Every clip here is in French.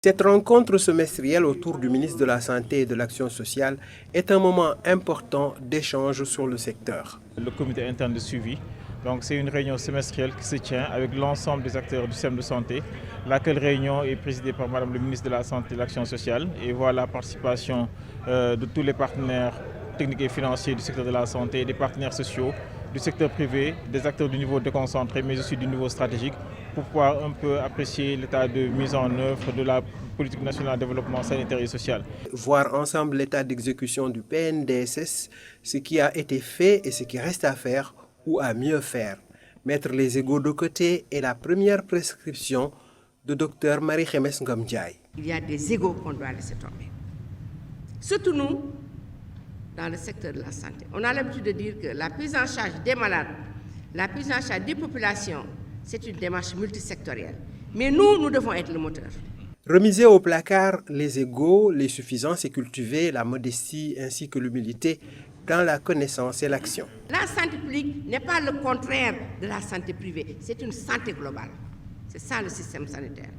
Cette rencontre semestrielle autour du ministre de la Santé et de l'Action sociale est un moment important d'échange sur le secteur. Le comité interne de suivi, donc c'est une réunion semestrielle qui se tient avec l'ensemble des acteurs du système de santé, laquelle réunion est présidée par Madame le ministre de la Santé et de l'Action sociale et voit la participation de tous les partenaires techniques et financiers du secteur de la santé, des partenaires sociaux, du secteur privé, des acteurs du niveau déconcentré mais aussi du niveau stratégique pour pouvoir un peu apprécier l'état de mise en œuvre de la politique nationale de développement sanitaire et social. Voir ensemble l'état d'exécution du PNDSS, ce qui a été fait et ce qui reste à faire ou à mieux faire. Mettre les égos de côté est la première prescription de Dr Marie-Khémesse Ngom Ndiaye. Il y a des égos qu'on doit laisser tomber. Surtout nous, dans le secteur de la santé. On a l'habitude de dire que la prise en charge des malades, la prise en charge des populations, c'est une démarche multisectorielle. Mais nous devons être le moteur. Remiser au placard les égos, les suffisances et cultiver la modestie ainsi que l'humilité dans la connaissance et l'action. La santé publique n'est pas le contraire de la santé privée, c'est une santé globale. C'est ça le système sanitaire.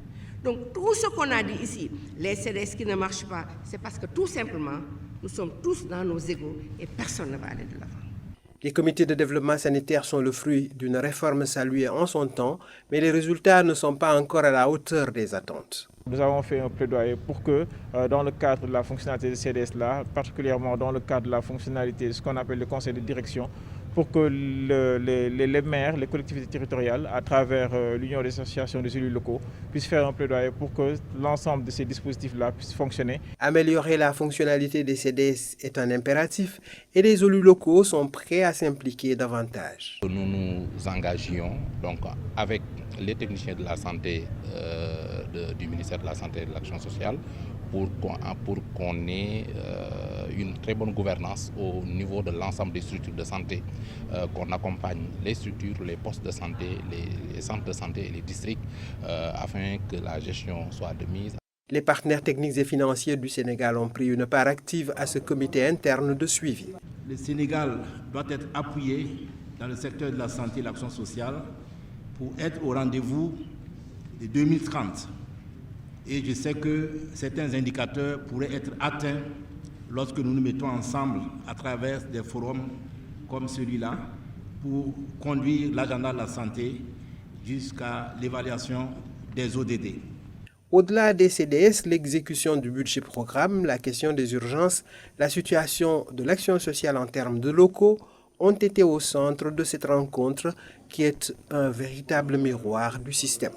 Donc tout ce qu'on a dit ici, les CDS qui ne marchent pas, c'est parce que tout simplement, nous sommes tous dans nos égos et personne ne va aller de l'avant. Les comités de développement sanitaire sont le fruit d'une réforme saluée en son temps, mais les résultats ne sont pas encore à la hauteur des attentes. Nous avons fait un plaidoyer pour que, dans le cadre de la fonctionnalité de CDS-là, particulièrement dans le cadre de la fonctionnalité de ce qu'on appelle le conseil de direction, pour que les maires, les collectivités territoriales, à travers l'Union des associations des élus locaux, puissent faire un plaidoyer pour que l'ensemble de ces dispositifs-là puissent fonctionner. Améliorer la fonctionnalité des CDS est un impératif et les élus locaux sont prêts à s'impliquer davantage. Nous nous engagions donc avec les techniciens de la santé du ministère de la Santé et de l'Action sociale pour qu'on ait une très bonne gouvernance au niveau de l'ensemble des structures de santé, qu'on accompagne les structures, les postes de santé, les centres de santé et les districts afin que la gestion soit de mise. Les partenaires techniques et financiers du Sénégal ont pris une part active à ce comité interne de suivi. Le Sénégal doit être appuyé dans le secteur de la santé et de l'action sociale pour être au rendez-vous de 2030. Et je sais que certains indicateurs pourraient être atteints lorsque nous nous mettons ensemble à travers des forums comme celui-là pour conduire l'agenda de la santé jusqu'à l'évaluation des ODD. Au-delà des CDS, l'exécution du budget programme, la question des urgences, la situation de l'action sociale en termes de locaux ont été au centre de cette rencontre qui est un véritable miroir du système.